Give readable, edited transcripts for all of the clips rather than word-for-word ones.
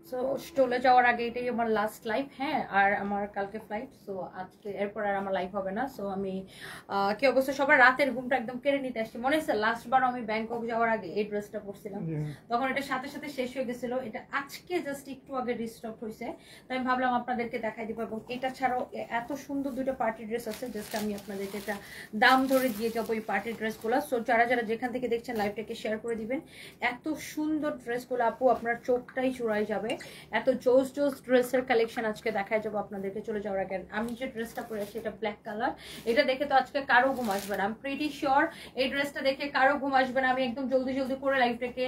So চলে যাওয়ার আগে এটাই আমার লাস্ট লাইভ, হ্যাঁ, আর আমার কালকে ফ্লাইট। সো আজকে এরপর আর আমার লাইভ হবে না। সো আমি কি অবস্থা সবার, রাতের ঘুমটা একদম কেড়ে নিতে আসছি। মনে হচ্ছে লাস্ট বার আমি ব্যাংকক যাওয়ার আগে এই ড্রেসটা পরছিলাম, তখন এটা সাথে সাথে শেষ হয়ে গেছিল। এটা আজকে জাস্ট একটু আগে রিস্টক হয়েছে, তাই আমি ভাবলাম আপনাদেরকে দেখাই দিব। এবং এটা ছাড়াও এত সুন্দর দুটো পার্টি ড্রেস আছে, জাস্ট আমি আপনাদেরকে এটা দাম ধরে দিয়ে যাবো এই পার্টি ড্রেসগুলো। সো যারা যারা যেখান থেকে দেখছেন লাইভটাকে শেয়ার করে দিবেন। এত সুন্দর ড্রেসগুলো আপু, আপনার চোখটাই চুরাই যাবে। এত জোস জোস ড্রেসের কালেকশন আজকে দেখাই যাবো আপনাদেরকে। চলে যাওয়ার আগে আমি যে ড্রেসটা পরে আছি এটা ব্ল্যাক কালার, এটা দেখে তো আজকে কারো ঘুম আসবে না। আমি প্রিটি শিওর এই ড্রেসটা দেখে কারো ঘুম আসবে না। আমি একদম জলদি জলদি করে লাইভটাকে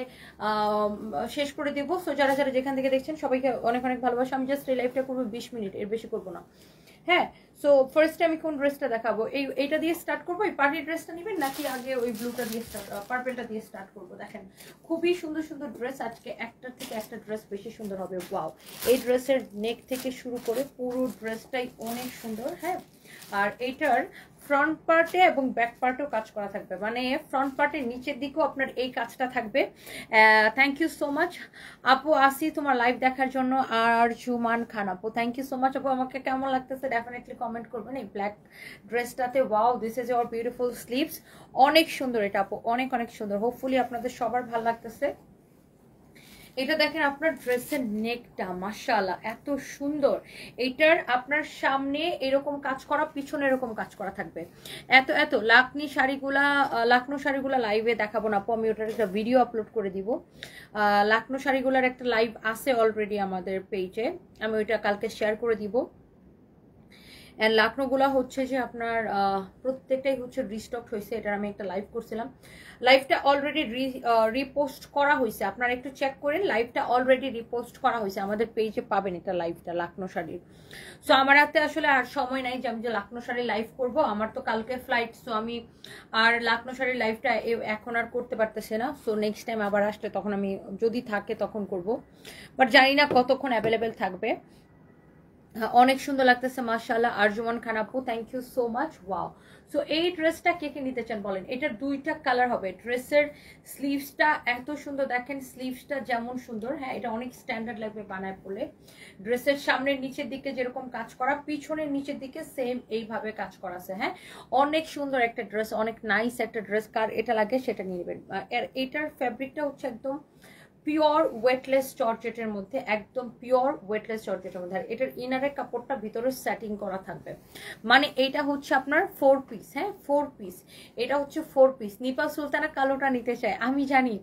শেষ করে দেবো। সো যারা যারা যেখান থেকে দেখছেন সবাইকে অনেক অনেক ভালোবাসা। আমি জাস্ট এই লাইভটা করবো 20 মিনিট, এর বেশি করবো না। হ্যাঁ, সো ফার্স্টে আমি কোন ড্রেসটা দেখাবো, এইটা দিয়ে স্টার্ট করবো। এই পার্টি ড্রেসটা নেবেন নাকি আগে ওই ব্লুটা দিয়ে পার্পেলটা দিয়ে স্টার্ট করবো? দেখেন খুবই সুন্দর সুন্দর ড্রেস আজকে, একটা থেকে একটা ড্রেস বেশি সুন্দর হবে। ওয়াও, এই ড্রেসের নেক থেকে শুরু করে পুরো ড্রেসটাই অনেক সুন্দর। হ্যাঁ, আর এইটার ফ্রন্ট পার্টে এবং ব্যাক পার্টেও কাজ করা থাকবে, মানে ফ্রন্ট পার্টের নিচের দিকেও আপনার এই কাজটা থাকবে। থ্যাংক ইউ সো মাচ আপু আসি তোমার লাইভ দেখার জন্য। আর জুমান খান আপু, থ্যাংক ইউ সো মাচ আপু। আমাকে কেমন লাগতেছে ডেফিনেটলি কমেন্ট করবেন। এই ব্ল্যাক ড্রেসটাতে wow, this is your beautiful sleeves, অনেক সুন্দর এটা আপু, অনেক অনেক সুন্দর। হোপফুলি আপনাদের সবার ভালো লাগতেছে। এটা দেখেন আপনার ড্রেসের নেকটা মাশাআল্লাহ এত সুন্দর। এটার আপনার সামনে এরকম কাজ করা, পিছনে এরকম কাজ করা থাকবে। এত এত লাখনো শাড়িগুলা লাইভে দেখাবো না আপু, আমি ওটার একটা ভিডিও আপলোড করে দিব। লাখনো শাড়িগুলার একটা লাইভ আছে অলরেডি আমাদের পেজে, আমি ওইটা কালকে শেয়ার করে দিব। অ্যান্ড লাখনোগুলা হচ্ছে যে আপনার প্রত্যেকটাই হচ্ছে রিস্টক হয়েছে। এটার আমি একটা লাইভ করছিলাম, লাইভটা অলরেডি রিপোস্ট করা হয়েছে। আপনারা একটু চেক করেন, লাইভটা অলরেডি রিপোস্ট করা হয়েছে, আমাদের পেজে পাবেন এটা লাইভটা লাখনো শাড়ির। সো আমার হাতে আসলে আর সময় নাই যে আমি যে লাখনো শাড়ির লাইভ করব, আমার তো কালকে ফ্লাইট। সো আমি আর লাখনো শাড়ির লাইভটা এখন আর করতে পারতেছে না। সো নেক্সট টাইম আবার আসলে তখন আমি যদি থাকে তখন করব, বাট জানি না কতক্ষণ অ্যাভেলেবেল থাকবে। অনেক সুন্দর লাগতেছে মাশাআল্লাহ। আরজুমান খান আপু, thank you so much. Wow, so এই ড্রেসটা কে কে নিতে চান বলেন? এটার দুইটা কালার হবে। ড্রেসের স্লিভসটা এত সুন্দর, দেখেন স্লিভসটা যেমন সুন্দর, হ্যাঁ এটা অনেক স্ট্যান্ডার্ড লাগবে বানায় পড়লে। ড্রেসের সামনের নিচের দিকে যেরকম কাজ করা, পিছনের নিচের দিকে সেম এইভাবে কাজ করা আছে। হ্যাঁ, অনেক সুন্দর একটা ড্রেস, অনেক নাইস একটা ড্রেস। কার এটা লাগে সেটা নিয়ে নেবেন। এটার ফ্যাব্রিকটা হচ্ছে একদম পিওর ওয়েটলেস জর্জেটের মধ্যে, একদম পিওর ওয়েটলেস জর্জেটের মধ্যে। আর এটার ইনারের কাপড়টা ভিতরে সেটিং করা থাকবে, মানে এটা হচ্ছে আপনার 4 পিস। হ্যাঁ 4 পিস, এটা হচ্ছে 4 পিস। নিপা সুলতানা কালোটা নিতে চায়, আমি জানি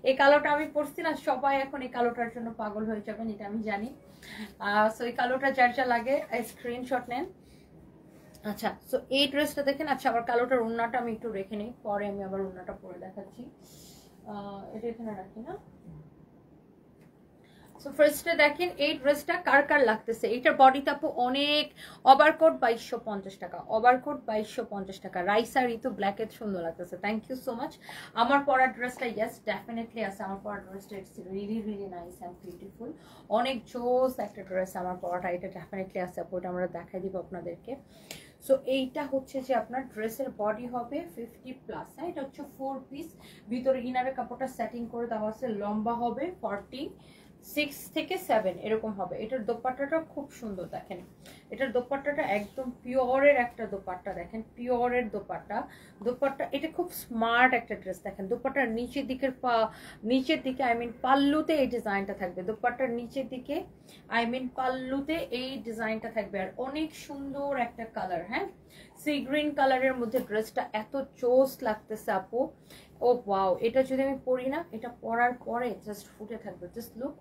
এই কালোটা আমি পরছি না, সবাই এখন এই কালোটার জন্য পাগল হয়ে যাবেন, এটা আমি জানি। সো এই কালোটা যার যা লাগে স্ক্রিনশট নেন। আচ্ছা, সো এই ড্রেসটা দেখেন। আচ্ছা, আবার কালোটার ওড়নাটা আমি একটু রেখে নিই, পরে আমি আবার ওড়নাটা পরে দেখাচ্ছি। এটা এখানে রাখি না। সো ফার্স্টে দেখেন এই ড্রেসটা কার কার লাগতেছে। এইটার বডিটা আপু অনেক, ওভারকোট 2250 টাকা, ওভারকোট 2250 টাকা। রাইসা ঋতু ব্ল্যাকের সুন্দর লাগতেছে, থ্যাংক ইউ সো মাচ। আমার পরা ড্রেসটা ইয়েস ডেফিনেটলি আছে, আমার পরা ড্রেসটা it's really really nice and beautiful, অনেক জোস একটা ড্রেস আমার পরাটা, এটা ডেফিনেটলি আছে আপু, এটা আমরা দেখাই দিব আপনাদেরকে। সো এইটা হচ্ছে যে আপনার ড্রেসের বডি হবে 50+। হ্যাঁ, এটা হচ্ছে 4 পিস, ভিতরে ইনারের কাপড়টা সেটিং করে দেওয়া আছে। লম্বা হবে 46 থেকে 7 এরকম হবে। এটার দোপাট্টাটা খুব সুন্দর, দেখেন এটার দোপাট্টাটা একদম পিওরের একটা দোপাট্টা, দেখেন পিওরের দোপাট্টা এটা খুব স্মার্ট একটা ড্রেস। দেখেন দোপাট্টার নিচের দিকে আই মিন পাল্লুতে এই ডিজাইনটা থাকবে, দোপাট্টার নিচের দিকে আই মিন পাল্লুতে এই ডিজাইনটা থাকবে। আর অনেক সুন্দর একটা কালার, হ্যাঁ সি গ্রিন কালারের মধ্যে ড্রেসটা এত জোস লাগতেছে আপু। ও ওয়াও, এটা যদি আমি পরি না, এটা পরার পরে জাস্ট ফুটে থাকবে, জাস্ট লুক,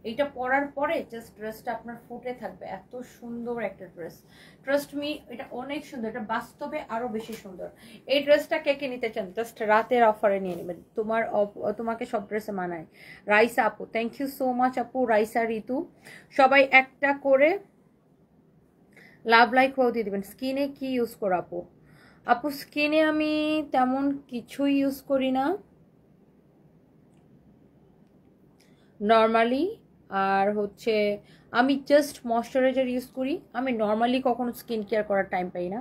এইটা পরার পরে জাস্ট ড্রেসটা আপনার ফুটে থাকবে, এত সুন্দর একটা ড্রেস। ট্রাস্ট মি, এটা অনেক সুন্দর, এটা বাস্তবে আরো বেশি সুন্দর। এই ড্রেসটা কে কে নিতে চান জাস্ট রাতের অফারে নিয়ে নেবেন, তোমাকে সব ড্রেসে মানায়। রাইসা আপু, থ্যাংক ইউ সো মাচ আপু। রাইসা ঋতু, সবাই একটা করে লাভ লাইক হয়েও দিয়ে দেবেন। স্কিনে কি ইউজ করো আপু? আপু স্কিনে আমি তেমন কিছুই ইউজ করি না নর্মালি, আর হচ্ছে আমি জাস্ট ময়শ্চারাইজার ইউজ করি। আমি নর্মালি কখনো স্কিন কেয়ার করার টাইম পাই না,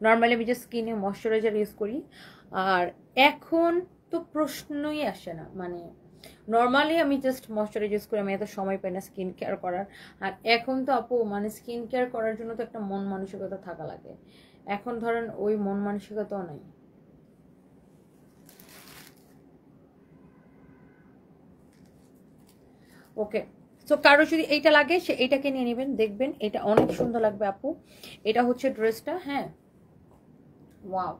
নর্মালি আমি জাস্ট স্কিনে ময়শ্চারাইজার ইউজ করি। আর এখন তো প্রশ্নই আসে না, মানে নর্মালি আমি জাস্ট ময়শ্চারাইজ ইউজ করি, আমি এত সময় পাই না স্কিন কেয়ার করার। আর এখন তো আপু মানে স্কিন কেয়ার করার জন্য তো একটা মন মানসিকতা থাকা লাগে, এখন ধরেন ওই মন মানসিকতাও নাই। ওকে, সো কারো যদি এইটা লাগে সে এইটাকে নিয়ে নেবেন, দেখবেন এটা অনেক সুন্দর লাগবে আপু। এটা হচ্ছে ড্রেসটা, হ্যাঁ ওয়াও।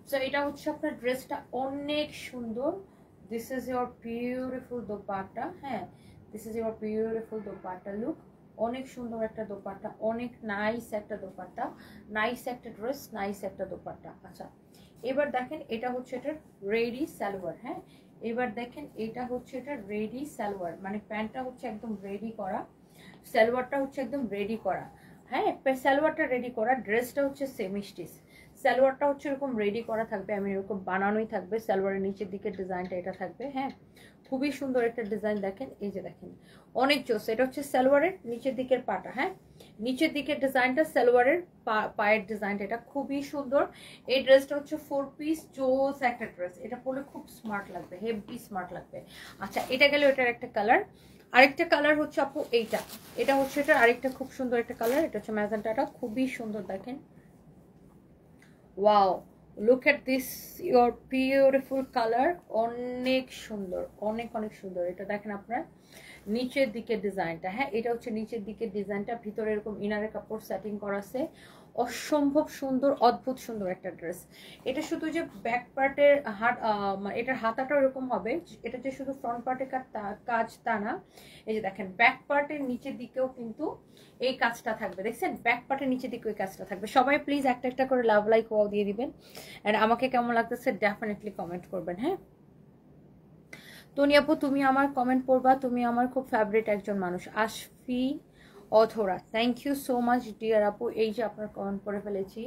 সো এটা হচ্ছে আপনার ড্রেসটা অনেক সুন্দর। This is your beautiful dupatta, হ্যাঁ this is your beautiful dupatta look. অনেক সুন্দর একটা দোপাট্টা, অনেক নাইস একটা দোপাট্টা, নাইস একটা ড্রেস, নাইস একটা দোপাট্টা। আচ্ছা এবার দেখেন এটা হচ্ছে এটার রেডি সালোয়ার, হ্যাঁ এবার দেখেন এটা হচ্ছে এটা রেডি সালোয়ার, মানে প্যান্টটা হচ্ছে একদম রেডি করা, সালোয়ারটা হচ্ছে একদম রেডি করা, হ্যাঁ সালোয়ারটা রেডি করা, ড্রেসটা হচ্ছে সেমি স্টিচ। সালোয়ারটা হচ্ছে এরকম রেডি করা থাকবে, আমি এরকম বানানোই থাকবে, সালোয়ারের নিচের দিকের ডিজাইনটা এটা থাকবে, হ্যাঁ খুবই সুন্দর একটা ডিজাইন। দেখেন এই যে দেখেন অনেক জোস, এটা হচ্ছে সালোয়ারের নিচের দিকের পাটা, হ্যাঁ নিচের দিকের ডিজাইনটা, সালোয়ারের পায়ের ডিজাইনটা, এটা খুবই সুন্দর। এই ড্রেসটা হচ্ছে 4 পিস জোস একটা ড্রেস, এটা পরলে খুব স্মার্ট লাগবে, হেভি স্মার্ট লাগবে। আচ্ছা এটা গেল এটার একটা কালার। আরেকটা কালার হচ্ছে আপু এইটা, এটা হচ্ছে এটা আরেকটা খুব সুন্দর একটা কালার, এটা হচ্ছে ম্যাজেন্টাটা, খুবই সুন্দর দেখেন। Wow look at this your beautiful colour, অনেক সুন্দর, অনেক অনেক সুন্দর। এটা দেখেন আপনার নিচের দিকের ডিজাইনটা, হ্যাঁ এটা হচ্ছে নিচের দিকের ডিজাইনটা, ভিতরে এরকম ইনারের কাপড় সেটিং করা আছে, অসম্ভব সুন্দর, অদ্ভুত সুন্দর একটা ড্রেস। এটা শুধু যে ব্যাক পার্টের এটার হাতাটা এরকম হবে, এটা যে শুধু ফ্রন্ট পার্টের কাজ তা না, এই যে দেখেন ব্যাক পার্টের নিচের দিকেও কিন্তু এই কাজটা থাকবে, দেখছেন ব্যাক পার্টের নিচের দিকে ওই কাজটা থাকবে। সবাই প্লিজ একটা একটা করে লাভ লাইক ওয়াও দিয়ে দিবেন, অ্যান্ড আমাকে কেমন লাগতেছে ডেফিনেটলি কমেন্ট করবেন। হ্যাঁ তনি আপু তুমি আমার কমেন্ট পড়বা, তুমি আমার খুব ফেভারিট একজন মানুষ। Ashfi Adhora, thank you so much dear আপু, এই যে আপনার কমেন্ট পড়ে ফেলেছি,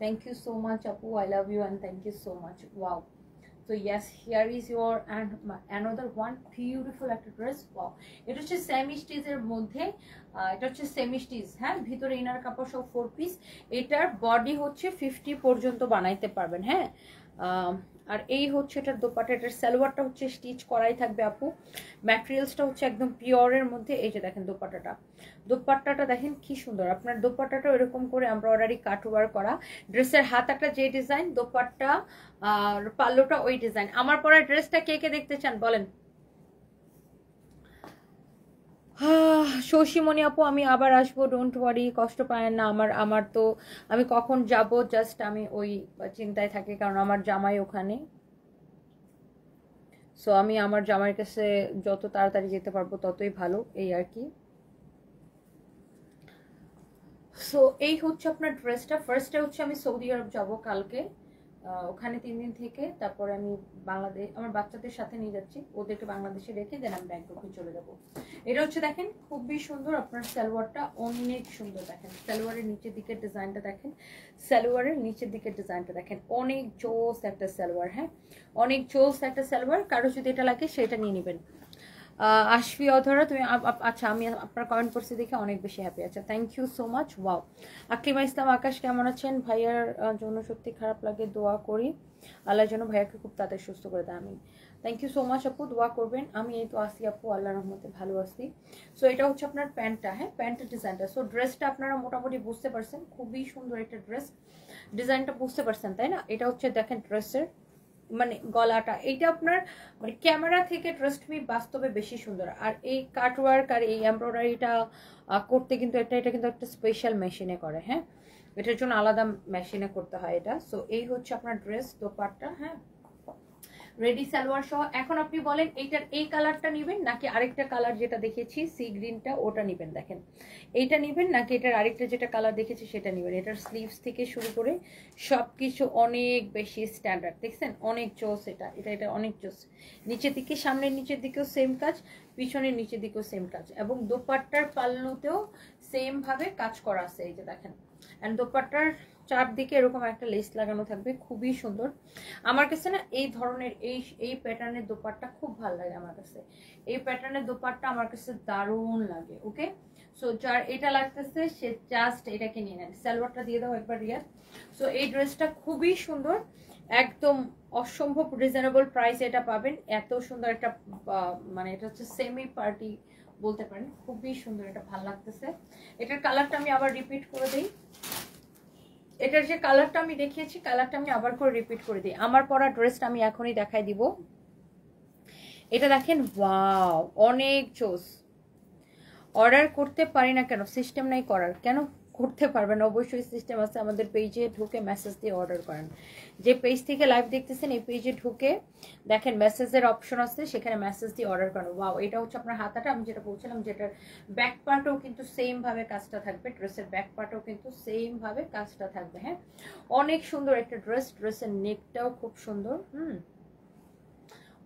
থ্যাংক ইউ সো মাচ আপু, I love you and thank you so much. Wow তো yes here is your and another one beautiful একটা ড্রেস। ওয়াও এটা হচ্ছে সেমি স্টিচের মধ্যে, এটা হচ্ছে সেমি স্টিচ, হ্যাঁ ভিতরে ইনার কাপড় সব 4 পিস, এটার বডি হচ্ছে 50 পর্যন্ত বানাইতে পারবেন, হ্যাঁ আর এই হচ্ছে এটার দোপাট্টা, এটার সালোয়ারটা হচ্ছে স্টিচ করাই থাকবে আপু, ম্যাটেরিয়ালসটা হচ্ছে একদম পিওরের মধ্যে। এই যে দেখেন দোপাট্টাটা, দোপাট্টাটা দেখেন কি সুন্দর, আপনার দোপাট্টাটা এরকম করে এমব্রয়ডারি কাটওয়ার করা, ড্রেসের হাতাটা যে ডিজাইন, দোপাট্টা আর পাল্লোটা ওই ডিজাইন। আমার পরা ড্রেসটা কে কে দেখতে চান বলেন। শশীমণি আপু আমি আবার আসবো, ডোন্ট ওয়ারি, কষ্ট পায় না। আমার তো আমি কখন যাব জাস্ট আমি ওই চিন্তায় থাকি, কারণ আমার জামাই ওখানে, সো আমি আমার জামাইয়ের কাছে যত তাড়াতাড়ি যেতে পারবো ততই ভালো, এই আর কি। সো এই হচ্ছে আপনার ড্রেসটা। ফার্স্টে হচ্ছে আমি সৌদি আরব যাব কালকে, ওখানে 3 দিন থেকে তারপরে আমি বাংলাদেশ আমার বাচ্চাদের সাথে নিয়ে যাচ্ছি, ওদেরকে বাংলাদেশে রেখে দেন আমি ব্যাংককে চলে যাব। এটা হচ্ছে দেখেন খুবই সুন্দর, আপনার সালোয়ারটা অনেক সুন্দর, দেখেন সালোয়ারের নিচের দিকের ডিজাইনটা দেখেন, সালোয়ারের নিচের দিকের ডিজাইনটা দেখেন, অনেক জোস একটা সালোয়ার, হ্যাঁ অনেক জোস একটা সালোয়ার। কারো যদি এটা লাগে সেটা নিয়ে নেবেন। আশফি অধরা তুমি, আচ্ছা আমি আপনার কমেন্ট করছি দেখে অনেক বেশি হ্যাপি। আচ্ছা thank you so much. Wow Aklima Islam Akash কেমন আছেন? ভাইয়ার জন্য সত্যি খারাপ লাগে, দোয়া করি আল্লাহ যেন ভাইয়াকে খুব তাড়াতাড়ি সুস্থ করে দেয়। আমি থ্যাংক ইউ সো মাচ আপু, দোয়া করবেন। আমি এই তো আসি আপু, আল্লাহ রহমতে ভালো আছি। সো এটা হচ্ছে আপনার প্যান্টটা, হ্যাঁ প্যান্টের ডিজাইনটা। সো ড্রেসটা আপনারা মোটামুটি বুঝতে পারছেন, খুবই সুন্দর একটা ড্রেস, ডিজাইনটা বুঝতে পারছেন তাই না? এটা হচ্ছে দেখেন ড্রেসের মানে গলাটা, এইটা আপনার মানে ক্যামেরা থেকে ট্রাস্ট মি বাস্তবে বেশি সুন্দর। আর এই কাটওয়ার্ক আর এই এমব্রয়ডারিটা করতে কিন্তু এটা কিন্তু একটা স্পেশাল মেশিনে করে, হ্যাঁ এটার জন্য আলাদা মেশিনে করতে হয় এটা। সো এই হচ্ছে আপনার ড্রেস, দোপাট্টা, হ্যাঁ রেডি সালোয়ার সহ। এখন আপনি বলেন এইটার এই কালারটা নেবেন নাকি আরেকটা কালার যেটা দেখেছি সি গ্রিনটা ওটা নেবেন, দেখেন এইটা নেবেন নাকি এটার আরেকটা যেটা কালার দেখেছি সেটা নেবেন। এটার স্লিভস থেকে শুরু করে সবকিছু অনেক বেশি স্ট্যান্ডার্ড, দেখছেন অনেক জোস, এটা অনেক জোস। নিচের দিকে সামনের নিচের দিকেও সেম কাজ, পিছনের নিচের দিকেও সেম কাজ, এবং দোপাট্টার পাল্লুতেও সেম ভাবে কাজ করা আছে, এই যে দেখেন। অ্যান্ড দোপাট্টার চারদিকে এরকম একটা লেস লাগানো থাকবে, খুবই সুন্দর। আমার কাছে না এই ধরনের এই প্যাটার্নের দোপাট্টা খুব ভালো লাগে, আমার কাছে এই প্যাটার্নের দোপাট্টা আমার কাছে দারুণ লাগে। ওকে সো যার এটা লাগতেছে সে জাস্ট এটাকে নিয়ে নেন। সালোয়ারটা দিয়ে দাও একবার রিয়া। সো এই ড্রেসটা খুবই সুন্দর, একদম অসম্ভব রিজনেবল প্রাইসে এটা পাবেন। এত সুন্দর একটা মানে এটা হচ্ছে সেমি পার্টি বলতে পারেন, খুবই সুন্দর, এটা ভালো লাগতেছে। এটার কালারটা আমি আবার রিপিট করে দিই, এটার যে কালারটা আমি দেখিয়েছি কালারটা আমি আবার করে রিপিট করে দিই। আমার পরা ড্রেসটা আমি এখনই দেখাই দিব। এটা দেখেন, ওয়াও, অনেক জোস। অর্ডার করতে পারি না কেন? সিস্টেম নাই করার? কেন করতে পারবেন, অবশ্যই সিস্টেম আছে। আমাদের পেজে ঢুকে মেসেজ দিয়ে অর্ডার করেন। যে পেজ থেকে লাইভ দেখতেছেন এই পেজে ঢুকে দেখেন মেসেজের অপশন আছে, সেখানে মেসেজ দিয়ে অর্ডার করেন। ওয়াও, এটা হচ্ছে আপনার হাতাটা, আমি যেটা বলছিলাম, যেটার ব্যাক পার্টও কিন্তু সেম ভাবে কাজটা থাকবে, ড্রেসের ব্যাক পার্টও কিন্তু সেম ভাবে কাজটা থাকবে। হ্যাঁ, অনেক সুন্দর একটা ড্রেস, ড্রেসের নেকটাও খুব সুন্দর।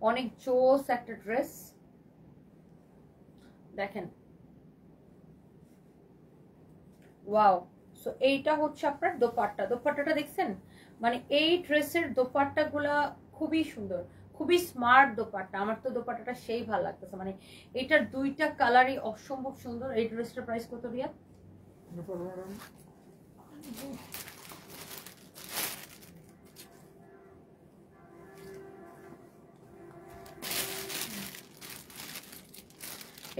অনেক জোস একটা ড্রেস দেখেন। ওয়াও, সো এইটা হচ্ছে আপনার দোপাট্টা। দোপাট্টাটা দেখছেন, মানে এই ড্রেসের দোপাট্টাগুলা খুবই সুন্দর, খুবই স্মার্ট দোপাট্টা। আমার তো দোপাট্টাটা সেই ভালো লাগতেছে, মানে এটার দুইটা কালারই অসম্ভব সুন্দর। এই ড্রেসটার প্রাইস কত রিয়া?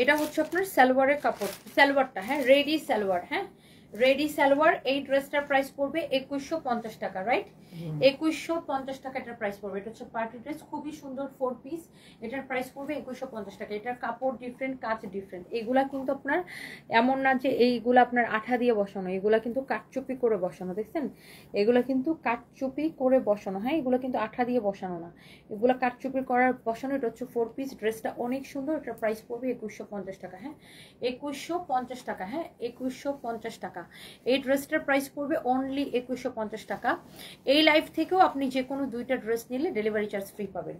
এটা হচ্ছে আপনার সালোয়ারের কাপড়, সালোয়ারটা, হ্যাঁ রেডি সালোয়ার, হ্যাঁ রেডি সালোয়ার। এই ড্রেসটার প্রাইস পড়বে 2150 টাকা, রাইট? 2150 টাকা এটার প্রাইস পড়বে। এটা হচ্ছে পার্টি ড্রেস, খুবই সুন্দর 4 পিস। এটার প্রাইস পড়বে 2150 টাকা। এটার কাপড় ডিফারেন্ট, কাজ ডিফারেন্ট। এগুলা কিন্তু আপনার এমন না যে এইগুলা আপনার আঠা দিয়ে বসানো, এগুলা কিন্তু কাটচুপি করে বসানো, দেখছেন? এগুলা কিন্তু কাটচুপি করে বসানো, হ্যাঁ এগুলো কিন্তু আঠা দিয়ে বসানো না, এগুলা কাটচুপি করার বসানো। এটা হচ্ছে 4 পিস। ড্রেসটা অনেক সুন্দর, এটার প্রাইস পড়বে 2150 টাকা। হ্যাঁ 2150 টাকা, হ্যাঁ 2150 টাকা। এই ড্রেসটার প্রাইস পড়বে অনলি 2150 টাকা। এই লাইভ থেকেও আপনি যে কোনো দুইটা ড্রেস নিলে ডেলিভারি চার্জ ফ্রি পাবেন।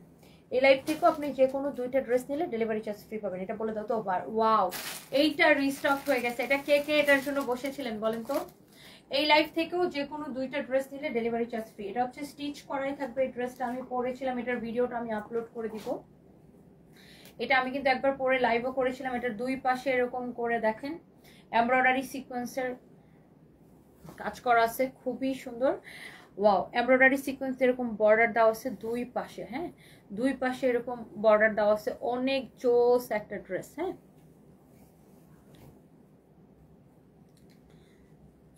এই লাইভ থেকেও আপনি যে কোনো দুইটা ড্রেস নিলে ডেলিভারি চার্জ ফ্রি পাবেন। এটা বলে দাও তো। ওয়াও, এইটা রিস্টক হয়ে গেছে। এটা কে কে এটার জন্য বসেছিলেন বলেন তো? এই লাইভ থেকেও যে কোনো দুইটা ড্রেস নিলে ডেলিভারি চার্জ ফ্রি। এটা হচ্ছে স্টিচ করাই থাকবে। এই ড্রেসটা আমি পরেছিলাম, এটার ভিডিওটা আমি আপলোড করে দিব। এটা আমি কিন্তু একবার পরে লাইভও করেছিলাম। এটার দুই পাশে এরকম করে দেখেন এমব্রয়ডারি সিকোয়েন্সের কাজ করা আছে, খুবই সুন্দর। ওয়াও, এমব্রয়ডারি সিকোয়েন্স এরকম বর্ডার দেওয়া আছে দুই পাশে, হ্যাঁ দুই পাশে এরকম বর্ডার দেওয়া আছে। অনেক জোস একটা ড্রেস। হ্যাঁ,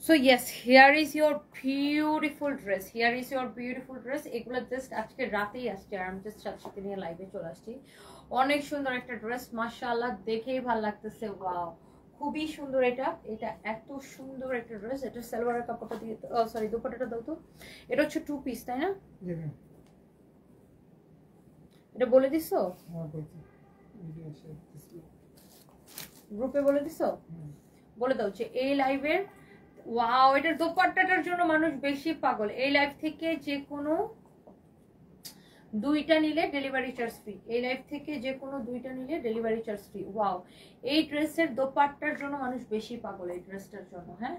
so yes, here is your beautiful dress, here is your beautiful dress. এগুলো জাস্ট আজকে রাতেই আসছে, আর আমি জাস্ট সাথে সাথে নিয়ে লাইভে চলে আসছি। অনেক সুন্দর একটা ড্রেস, মাশাআল্লাহ, দেখেই ভালো লাগতেছে। ওয়াও, খুবই সুন্দর। এটা এটা এত সুন্দর একটা ড্রেস। এটা সালোয়ারের কাপড়টা দিয়ে, সরি দুপাট্টাটা দাও তো। এটা হচ্ছে 2 পিস, তাই না? এটা বলে দিছো গ্রুপে, বলে দিছো? বলে দাও যে এই লাইভের, ওয়াও, এটার দোপাট্টাটার জন্য মানুষ বেশি পাগল। এই লাইভ থেকে যে কোনো দুইটা নিলে ডেলিভারি চার্জ ফ্রি। এই লাইভ থেকে যে কোনো দুইটা নিলে ডেলিভারি চার্জ ফ্রি। ওয়াও, এই ড্রেসের দোপাট্টার জন্য মানুষ বেশি পাগল, এই ড্রেসটার জন্য। হ্যাঁ,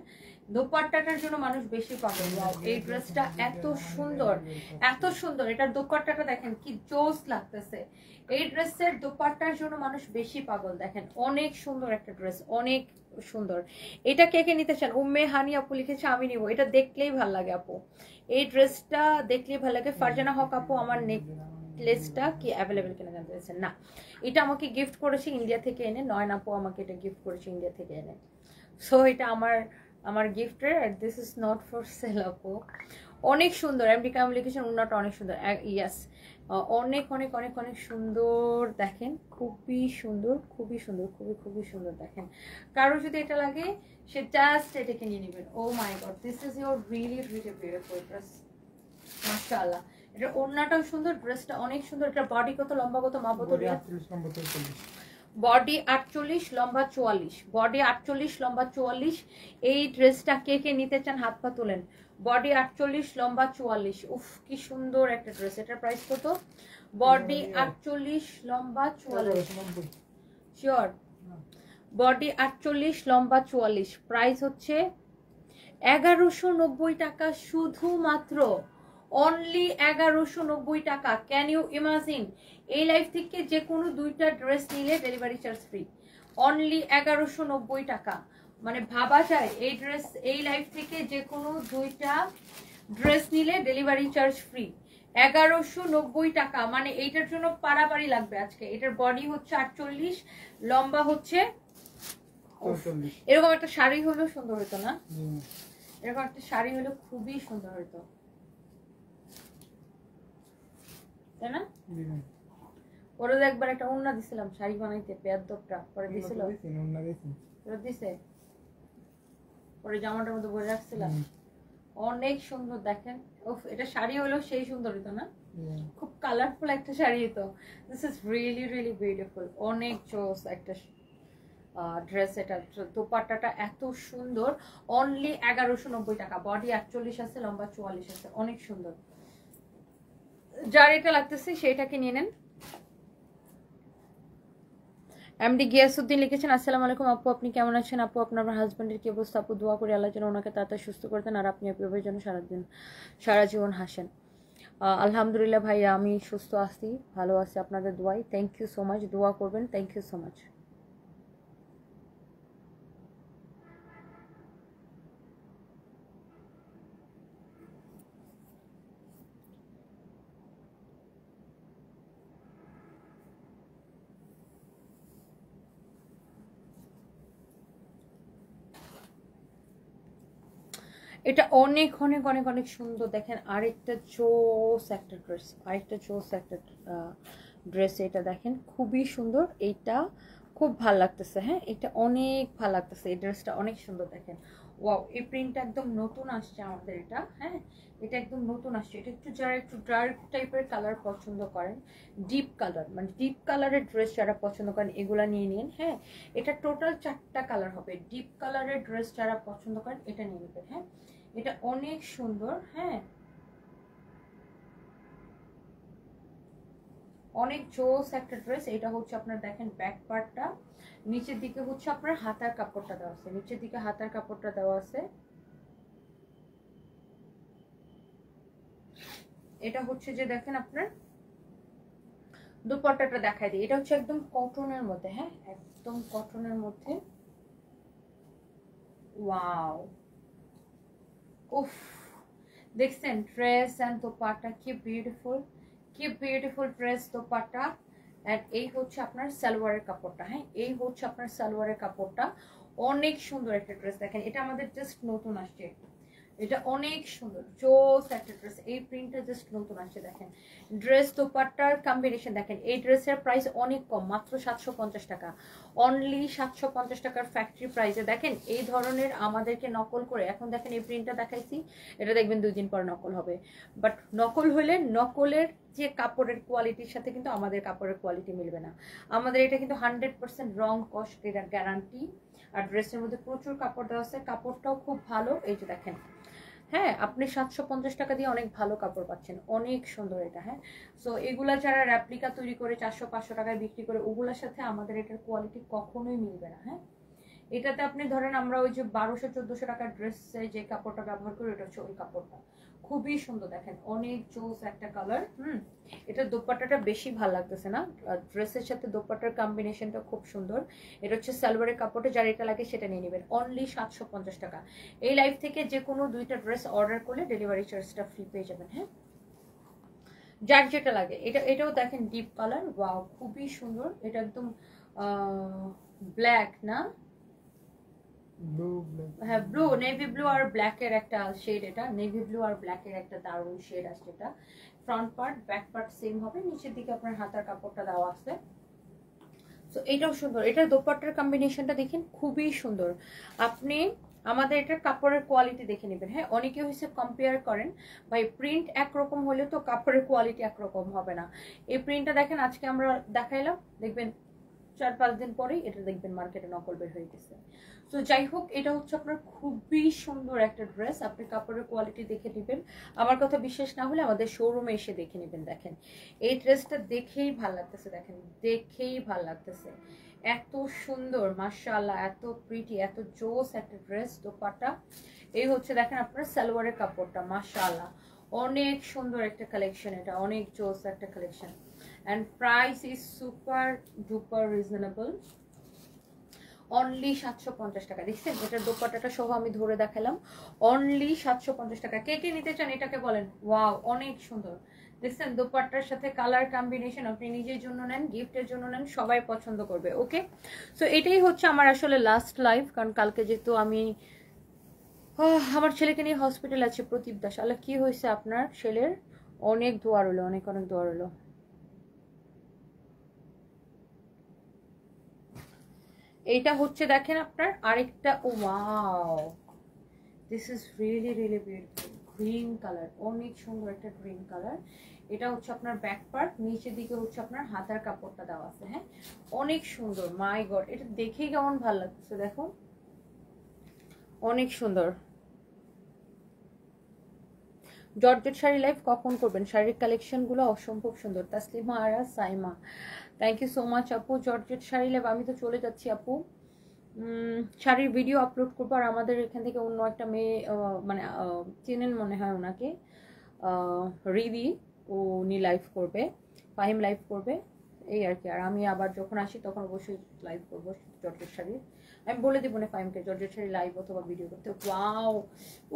দোপাট্টাটার জন্য মানুষ বেশি পাগল। ওয়াও, এই ড্রেসটা এত সুন্দর, এত সুন্দর। এটার দোপাট্টাটা দেখেন কি জোস লাগতেছে। এই ড্রেসের দোপাট্টার জন্য মানুষ বেশি পাগল। দেখেন অনেক সুন্দর একটা ড্রেস, অনেক সুন্দর। এটা কে কে নিতে চান? উম্মে হানি আপু লিখেছে আমি নিব। এটা দেখলেই ভাল লাগে আপু, এই ড্রেসটা দেখলেই ভালো লাগে। ফারজানা হক আপু, আমার নেকলেসটা কি অ্যাভেলেবেল কিনা জানতে চাইছেন? না, এটা আমাকে গিফট করেছে ইন্ডিয়া থেকে এনে। নয়ন আপু আমাকে এটা গিফট করেছে ইন্ডিয়া থেকে এনে। সো এটা আমার গিফটের, আর this is not for sale আপু। অনেক সুন্দর। এমডি কাম লিখেছেন উন্নাটা অনেক সুন্দর। ইয়াস, অনেক অনেক অনেক অনেক সুন্দর। দেখেন খুবই সুন্দর, খুবই সুন্দর, খুবই সুন্দর। দেখেন, কারো যদি এটা লাগে সে জাস্ট এটাকে নিয়ে নেবেন। Oh my god, this is your really really beautiful dress, মাশাআল্লাহ। এটা ওড়নাটাও সুন্দর, ড্রেসটা অনেক সুন্দর। এটা বডি কত, লম্বা কত, মাপ কত? বডি 48, লম্বা 44। বডি 48, লম্বা 44। এই ড্রেসটা কে কে নিতে চান হাত পা তোলেন। বডি 48, লম্বা 44। উফ, কি সুন্দর একটা ড্রেস। এটার প্রাইস কত? বডি 48, লম্বা 44। শিওর? বডি 48, লম্বা 44। প্রাইস হচ্ছে 1190 টাকা শুধুমাত্র, অনলি 1190 টাকা। Can you imagine? এই লাইফ থেকে যে কোনো দুইটা ড্রেস নিলে ডেলিভারি চার্জ ফ্রি, অনলি 1190 টাকা। মানে ভাবা যায় এই ড্রেস, এই লাইফ থেকে যে কোনো দুইটা ড্রেস নিলে ডেলিভারি চার্জ ফ্রি। 1190 টাকা, মানে এইটার জন্য পারাপারি লাগবে আজকে। এটার বডি হচ্ছে 48, লম্বা হচ্ছে, এরকম একটা শাড়ি হলেও সুন্দর হতো না? এরকম একটা শাড়ি হলে খুবই সুন্দর হতো, তাই না? পরে একবার একটা ওড়না দিছিলাম শাড়ি বানাইতে, পেয়াদটা পরে দিছিল, পরে দিছে, পরে জামাটার মধ্যে বলে রাখছিলাম, অনেক সুন্দর দেখেন। উফ, এটা শাড়ি হলেও সেই সুন্দর হতো না? খুব কালারফুল একটা শাড়ি হতো। This is really really beautiful, অনেক জোস একটা ড্রেস। এটা দোপাট্টাটা এত সুন্দর, অনলি 1190 টাকা। বডি 48 আছে, লম্বা 44 আছে, অনেক সুন্দর। যার এটা লাগতেছে সেটাকে নিয়ে নেন। এমডি গিয়াসউদ্দিন লিখেছেন, আসসালামু আলাইকুম আপু, আপনি কেমন আছেন আপু? আপনার হাজবেন্ডের কি অবস্থা আপু? দোয়া করি আল্লাহ যেন ওনাকে তাড়াতাড়ি সুস্থ করে দেন, আর আপনি এভাবে যেন সারা জীবন হাসেন। আলহামদুলিল্লাহ ভাইয়া, আমি সুস্থ আছি, ভালো আছি আপনাদের দোয়াই। থ্যাংক ইউ সো মাচ, দোয়া করবেন। Thank you so much. এটা অনেক অনেক অনেক অনেক সুন্দর দেখেন। আরেকটা জোস একটা ড্রেস, আরেকটা জোস একটা ড্রেস। এটা দেখেন খুবই সুন্দর, এইটা খুব ভাল লাগতেছে। হ্যাঁ, এটা অনেক ভাল লাগতেছে, এই ড্রেসটা অনেক সুন্দর দেখেন। ওয়াও, এই প্রিন্টটা একদম নতুন আসছে আমাদের এটা। হ্যাঁ, এটা একদম নতুন আসছে। এটা একটু যারা একটু ডার্ক টাইপের কালার পছন্দ করেন, ডিপ কালার, মানে ডিপ কালারের ড্রেস যারা পছন্দ করেন, এগুলা নিয়ে নিন। হ্যাঁ, এটা টোটাল 4টা কালার হবে। ডিপ কালারের ড্রেস যারা পছন্দ করেন এটা নিয়ে নেবেন। হ্যাঁ, এটা অনেক সুন্দর। হ্যাঁ, অনেক জোস একটা ড্রেস। এটা হচ্ছে আপনার দেখেন ব্যাক পার্টটা, নিচের দিকে হচ্ছে আপনার হাতার কাপড়টা দেওয়া আছে, নিচের দিকে হাতার কাপড়টা দেওয়া আছে। এটা হচ্ছে যে দেখেন আপনার দুপাট্টাটা দেখাই দিই। এটা হচ্ছে একদম কটনের মধ্যে। হ্যাঁ, একদম কটনের মধ্যে। ওয়াও, উফ, দেখছেন ড্রেস এন্ড দোপাট্টা কি বিউটিফুল, কি বিউটিফুল ড্রেস দোপাট্টা। এন্ড এই হচ্ছে আপনার সালোয়ারের কাপড়টা। হ্যাঁ, এই হচ্ছে আপনার সালোয়ারের কাপড়টা। অনেক সুন্দর একটা ড্রেস দেখেন, এটা আমাদের জাস্ট নতুন আসছে। এটা অনেক সুন্দর জোস একটা ড্রেস, এই প্রিন্টটা জাস্ট নতুন আসছে দেখেন। ড্রেস দোপাট্টার কম্বিনেশন দেখেন। এই ড্রেসের প্রাইস অনেক কম, মাত্র 750 টাকা, অনলি 750 টাকার ফ্যাক্টরি প্রাইসে। দেখেন এই ধরনের আমাদেরকে নকল করে, এখন দেখেন এই প্রিন্টটা দেখাইছি, এটা দেখবেন 2 দিন পর নকল হবে। বাট নকল হলে নকলের যে কাপড়ের কোয়ালিটির সাথে কিন্তু আমাদের কাপড়ের কোয়ালিটি মিলবে না। আমাদের এটা কিন্তু 100% রং কস্ট এটা গ্যারান্টি। আর ড্রেসের মধ্যে প্রচুর কাপড় দেওয়া আছে, কাপড়টাও খুব ভালো। এই যে দেখেন, হ্যাঁ, আপনি 750 টাকা দিয়ে অনেক ভালো কাপড় পাচ্ছেন, অনেক সুন্দর এটা। হ্যাঁ, সো এগুলা যারা রেপ্লিকা তৈরি করে 400-500 টাকায় বিক্রি করে, ওগুলোর সাথে আমাদের এটার কোয়ালিটি কখনোই মিলবে না। হ্যাঁ, এটাতে আপনি ধরেন আমরা ওই যে 1200-1400 টাকার ড্রেসে যে কাপড়টা ব্যবহার করি, এটা হচ্ছে ওই কাপড়টা। খুবই সুন্দর দেখেন, অনেক জোস একটা কালার। এটা দোপাট্টাটা বেশি ভালো লাগতেছে না, ড্রেসের সাথে দোপাট্টার কম্বিনেশনটা খুব সুন্দর। এটা হচ্ছে সালোয়ারের কাপড়টা, যার এটা লাগে সেটা নিয়ে নেবেন, অনলি 750 টাকা। এই লাইভ থেকে যে কোনো 2টা ড্রেস অর্ডার করলে ডেলিভারি চার্জটা ফ্রি পেয়ে যাবেন। হ্যাঁ, যার যেটা লাগে। এটাও দেখেন ডিপ কালার, ওয়াও খুবই সুন্দর। এটা একদম ব্ল্যাক না, হ্যাঁ ব্লু, নেভি ব্লু আর ব্ল্যাকের একটা শেড। এটা নেভি ব্লু আর ব্ল্যাকের একটা দারুণ শেড আসছে। এটা front part back part same হবে, নিচের দিকে আপনার হাতার কাপড়টা দেওয়া আছে। তো এটাও সুন্দর, এটা দোপাট্টার কম্বিনেশনটা দেখেন খুবই সুন্দর। আপনি আমাদের এটার কাপড়ের কোয়ালিটি দেখে নেবেন। হ্যাঁ, অনেকে হয়েছে কম্পেয়ার করেন, ভাই প্রিন্ট একরকম হলে তো কাপড়ের কোয়ালিটি একরকম হবে না। এই প্রিন্টটা দেখেন আজকে আমরা দেখাইলাম, দেখবেন 4-5 দিন পরেই এটা দেখবেন মার্কেটে নকল বের হয়ে গেছে। তো যাই হোক, এটা হচ্ছে আপনার খুবই সুন্দর একটা ড্রেস। আপনি কাপড়ের কোয়ালিটি দেখে নেবেন, আমার কথা বিশ্বাস না হলে আমাদের শোরুমে এসে দেখে নেবেন। দেখেন এই ড্রেসটা দেখেই ভাল লাগতেছে, দেখেন দেখেই ভাল লাগতেছে, এত সুন্দর মাশাআল্লাহ, এত প্রিটি, এত জোস একটা ড্রেস। দোপাট্টা এই হচ্ছে দেখেন আপনার সালোয়ারের কাপড়টা, মাশাআল্লাহ অনেক সুন্দর একটা কালেকশন, এটা অনেক জোস একটা collection. and price is super duper reasonable, only 750 টাকা। দেখছেন এটার দোপাট্টাটা সহ আমি ধরে দেখালাম, অনলি 750 টাকা। কে কে নিতে চান এটাকে বলেন। ওয়াও, অনেক সুন্দর। লিসেন, দোপাট্টার সাথে কালার কম্বিনেশন আপনি নিজের জন্য নেন, গিফটের জন্য নেন, সবাই পছন্দ করবে। ওকে, সো এটাই হচ্ছে আমার আসলে লাস্ট লাইভ, কারণ কালকে যেহেতু আমি আমার ছেলেকে নিয়ে হসপিটাল আছে। প্রদীপ দাস, আল্লাহ কি হয়েছে আপনার ছেলের? অনেক দোয়া রইলো, অনেক অনেক দোয়া রইলো। এইটা হচ্ছে দেখেন আপনার আরেকটা, wow this is really really beautiful, green colour, অনেক সুন্দর একটা গ্রিন কালার। এটা হচ্ছে আপনার ব্যাক পার্ট, নিচের দিকে হচ্ছে আপনার হাতার কাপড়টা দেওয়া আছে। হ্যাঁ, অনেক সুন্দর, মাই গড, এটা দেখেই কেমন ভালো লাগছে দেখো, অনেক সুন্দর। জর্জেট শাড়ি লাইভ কখন করবেন? শাড়ির কালেকশনগুলো অসম্ভব সুন্দর। Taslima Ara Saima, thank you so much আপু। জর্জেট শাড়ি লাইভ আমি তো চলে যাচ্ছি আপু, শাড়ির ভিডিও আপলোড করবো। আর আমাদের এখান থেকে অন্য একটা মেয়ে মানে চেনেন মনে হয় ওনাকে, রিদি, উনি লাইভ করবে, ফাহিম লাইভ করবে, এই আর কি। আর আমি আবার যখন আসি তখন অবশ্যই লাইভ করবো জর্জেট শাড়ির। আমি বলে দিব না ফাহিমকে জর্জেট শাড়ি লাইভ অথবা ভিডিও করতে। ওয়াও,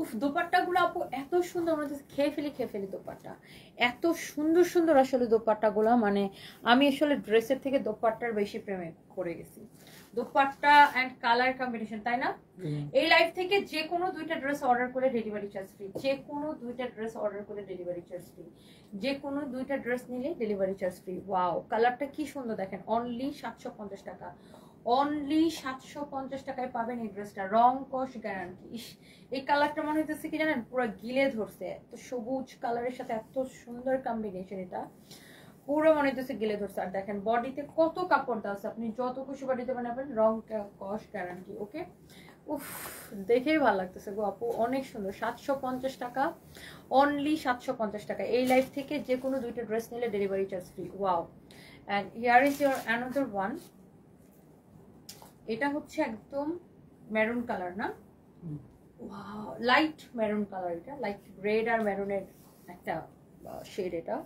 উফ দোপাট্টাগুলো আপু এত সুন্দর, মনে হচ্ছে খেয়ে ফেলি দোপাট্টা, এত সুন্দর সুন্দর আসলে দোপাট্টাগুলো। মানে আমি আসলে ড্রেসের থেকে দোপাট্টার বেশি প্রেমে পড়ে গেছি। দোপাট্টা অ্যান্ড কালার কম্বিনেশন, তাই না? এই লাইভ থেকে যে কোনো দুইটা ড্রেস অর্ডার করে ডেলিভারি চার্জ ফ্রি, যে কোনো দুইটা ড্রেস অর্ডার করে ডেলিভারি চার্জ ফ্রি, যে কোনো দুইটা ড্রেস নিলে ডেলিভারি চার্জ ফ্রি। ওয়াও, কালারটা কি সুন্দর দেখেন, অনলি 750 টাকা, অনলি 750 টাকায় পাবেন এই ড্রেসটা, রং কস গ্যারান্টি। এই কালারটা মনে হইতেছে কি জানেন, পুরো গিলে ধরছে, এত সবুজ কালারের সাথে এত সুন্দর কম্বিনেশন, এটা পুরো মনে হইতেছে গিলে ধরছে। আর দেখেন বডিতে কত কাপড় দেওয়া আছে, আপনি যত খুশি বডিতে বানাবেন, রং কস গ্যারান্টি। ওকে, উফ দেখেই ভালো লাগতেছে গো আপু, অনেক সুন্দর। 750 টাকা, অনলি 750 টাকা। এই লাইফ থেকে যে কোনো দুইটা ড্রেস নিলে delivery charge free. Wow, and here is your another one. এটা হচ্ছে একদম মেরুন কালার না, লাইট মেরুন কালার, এটা লাইট রেড আর মেরুনের একটা শেড। এটা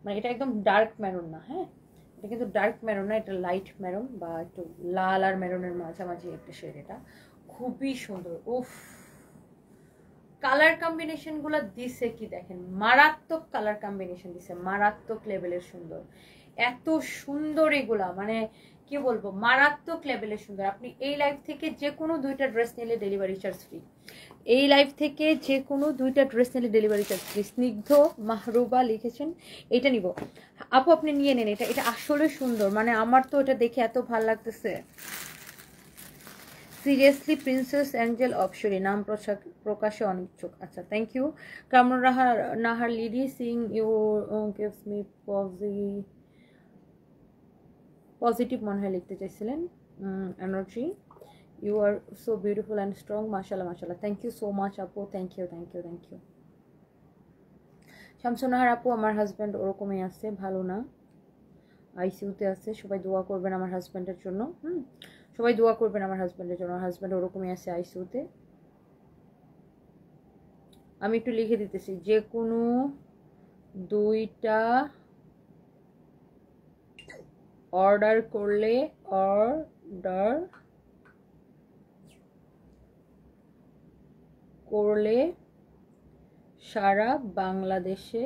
মানে এটা একদম ডার্ক মেরুন না, হ্যাঁ এটা কিন্তু ডার্ক মেরুন না, এটা লাইট মেরুন বা একটু লাল আর মেরুনের মাঝামাঝি একটা শেড। এটা খুবই সুন্দর। উফ, কালার কম্বিনেশন গুলো দিছে কি দেখেন, মারাত্মক কালার কম্বিনেশন দিছে, মারাত্মক লেভেলের সুন্দর, এত সুন্দর এগুলা, মানে কি বলবো, মারাত্মক লেভেলের সুন্দর। আপনি এই লাইভ থেকে যে কোনো দুইটা ড্রেস নিলে ডেলিভারি চার্জ ফ্রি, এই লাইভ থেকে যে কোনো দুইটা ড্রেস নিলে ডেলিভারি চার্জ ফ্রি। স্নিগ্ধ মাহরুবা লিখেছেন এটা নিব আপু, আপনি নিয়ে নেন, এটা এটা আসলে সুন্দর, মানে আমার তো এটা দেখে এত ভালো লাগতেছে। সিরিয়াসলি প্রিন্সেস অ্যাঞ্জেল অপসরি, নাম প্রকাশে অনিচ্ছুক। আচ্ছা, থ্যাংক ইউ। কামরুন নাহার লিডি সিং ইউ গিভস মি পজিটিভ মনে হয় লিখতে চাইছিলেন, energy. You are so beautiful and strong, মাশাল্লাহ মাশাল্লাহ, থ্যাংক ইউ সো মাচ আপু, thank you thank you thank you. Shamsunahar আপু, আমার হাজব্যান্ড ওরকমই আছে, ভালো না, আইসিইউতে আছে, সবাই দোয়া করবেন আমার হাজব্যান্ডের জন্য। সবাই দোয়া করবেন আমার হাজব্যান্ডের জন্য, আমার হাজব্যান্ড ওরকমই আছে আইসিইউতে। আমি একটু লিখে দিতেছি, যে কোনো দুইটা অর্ডার করলে সারা বাংলাদেশে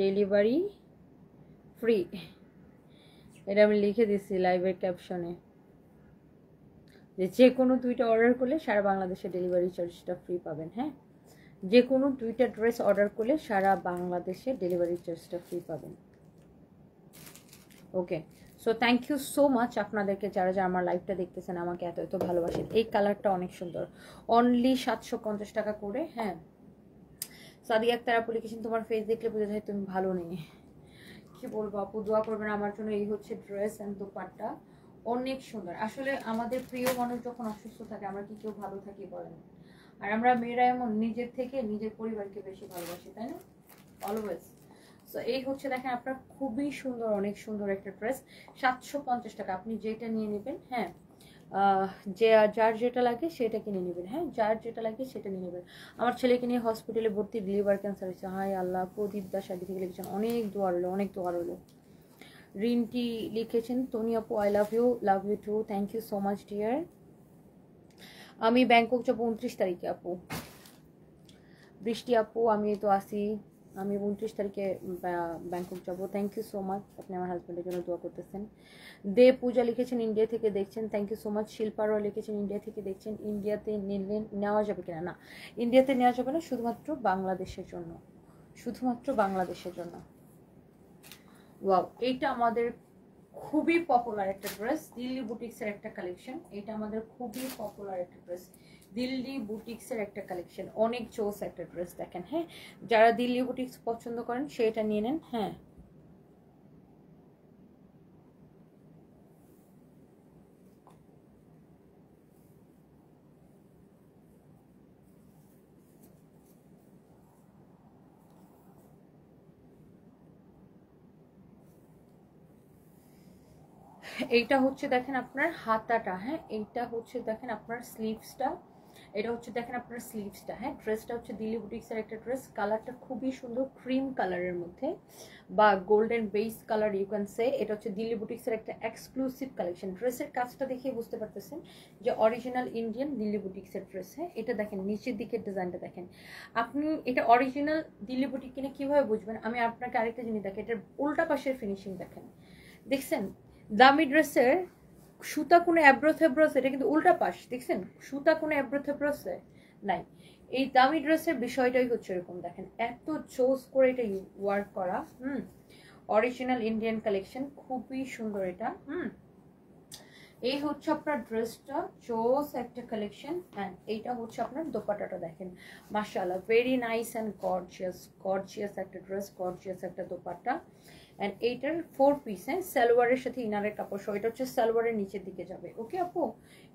ডেলিভারি ফ্রি। এটা আমি লিখে দিচ্ছি লাইভের ক্যাপশনে, যে কোনো দুইটা অর্ডার করলে সারা বাংলাদেশে ডেলিভারি চার্জটা ফ্রি পাবেন। হ্যাঁ, যে কোনো দুইটা ড্রেস অর্ডার করলে সারা বাংলাদেশে ডেলিভারি চার্জটা ফ্রি পাবেন। Okay, so thank you so much আপনাদেরকে, যারা যারা আমার লাইভটা দেখতেছেন, আমাকে এত এত ভালোবাসেন। এই কালারটা অনেক সুন্দর, অনলি 750 টাকা করে। হ্যাঁ, সাদিয়া আক্তার আপু লিখেছেন, তোমার ফেস দেখলে বোঝা যায় তুমি ভালো নেই। কি বলবো আপু, দোয়া করবেন আমার জন্য। এই হচ্ছে ড্রেস অ্যান্ড দোপাট্টা, অনেক সুন্দর। আসলে আমাদের প্রিয় মানুষ যখন অসুস্থ থাকে, আমরা কি কেউ ভালো থাকি বলেন? আর আমরা মেয়েরা এমন নিজের থেকে নিজের পরিবারকে বেশি ভালোবাসি, তাই না? অলওয়েজ। সো এই হচ্ছে দেখেন আপনার খুবই সুন্দর, অনেক সুন্দর একটা ড্রেস, 750 টাকা। আপনি যেটা নিয়ে নেবেন, হ্যাঁ যার যেটা লাগে সেটা কিনে নেবেন। হ্যাঁ, যার যেটা লাগে সেটা নিয়ে নেবেন। আমার ছেলেকে নিয়ে হসপিটালে ভর্তি, লিভার ক্যান্সার হয়েছে। হাই আল্লাহ, প্রদীপ দাস আগে থেকে লিখেছেন, অনেক দোয়া রইলো, অনেক দোয়া রইলো। রিন্টি লিখেছেন, তনি আপু I love you too, thank you so much dear. আমি ব্যাংকক যাবো 29 তারিখে আপু। বৃষ্টি আপু, আমি তো আসি আমি 29 তারিখে ব্যাংকক যাবো। থ্যাংক ইউ সো মাচ, আপনি আমার হাজব্যান্ডের জন্য দোয়া করতেছেন। দে পূজা লিখেছেন ইন্ডিয়া থেকে দেখছেন, থ্যাংক ইউ সো মাচ। শিল্পারও লিখেছেন ইন্ডিয়া থেকে দেখছেন। ইন্ডিয়াতে নেওয়া যাবে কিনা? না, ইন্ডিয়াতে নেওয়া যাবে না, শুধুমাত্র বাংলাদেশের জন্য, শুধুমাত্র বাংলাদেশের জন্য। ওয়াও, এইটা আমাদের খুবই পপুলার একটা ড্রেস, দিল্লি বুটিক্সের একটা কালেকশন। এটা আমাদের খুবই পপুলার একটা ড্রেস, দিল্লি বুটিক্সের একটা কালেকশন, অনেক চোস একটা ড্রেস। দেখেন, হ্যাঁ, যারা দিল্লি বুটিক্স পছন্দ করেন সেটা নিয়ে নেন। হ্যাঁ, এইটা হচ্ছে দেখেন আপনার হাতাটা, হ্যাঁ, এইটা হচ্ছে দেখেন আপনার স্লিভসটা, এটা হচ্ছে দেখেন আপনার স্লিভসটা। হ্যাঁ, ড্রেসটা হচ্ছে দিল্লি বুটিক্সের একটা ড্রেস, কালারটা খুবই সুন্দর, ক্রিম কালারের মধ্যে বা golden base colour you can say. এটা হচ্ছে দিল্লি বুটিক্সের একটা এক্সক্লুসিভ কালেকশন। ড্রেসের কাজটা দেখে বুঝতে পারতেছেন যে অরিজিনাল ইন্ডিয়ান দিল্লি বুটিক্সের ড্রেস। হ্যাঁ, এটা দেখেন নিচের দিকের ডিজাইনটা দেখেন। আপনি এটা অরিজিনাল দিল্লি বুটিক কিনে কিভাবে বুঝবেন? আমি আপনাকে আরেকটা জিনিস দেখেন, এটার উল্টা পাশের ফিনিশিং দেখেন, দেখছেন? দামি ড্রেসের সুতা কোনো অ্যাব্রো থেব্রোস, এটা কিন্তু উল্টা পাশ, দেখছেন? সুতা কোনো অ্যাব্রো থেব্রোসে নাই। এই দামি ড্রেসের বিষয়টাই হচ্ছে এরকম, দেখেন এত চোজ করে এটা ওয়ার্ক করা। অরিজিনাল ইন্ডিয়ান কালেকশন, খুবই সুন্দর এটা। এই হচ্ছে আপনার ড্রেসটা, চোস একটা কালেকশন। অ্যান্ড এইটা হচ্ছে আপনার দোপাট্টাটা দেখেন, মাশাআল্লাহ, very nice and gorgeous, gorgeous একটা ড্রেস, গর্জিয়াস একটা দোপাট্টা। অ্যান্ড এইটার 4 পিস, হ্যাঁ, সালোয়ারের সাথে ইনারের কাপড় সহ। এটা হচ্ছে সালোয়ারের নিচের দিকে যাবে। ওকে আপু,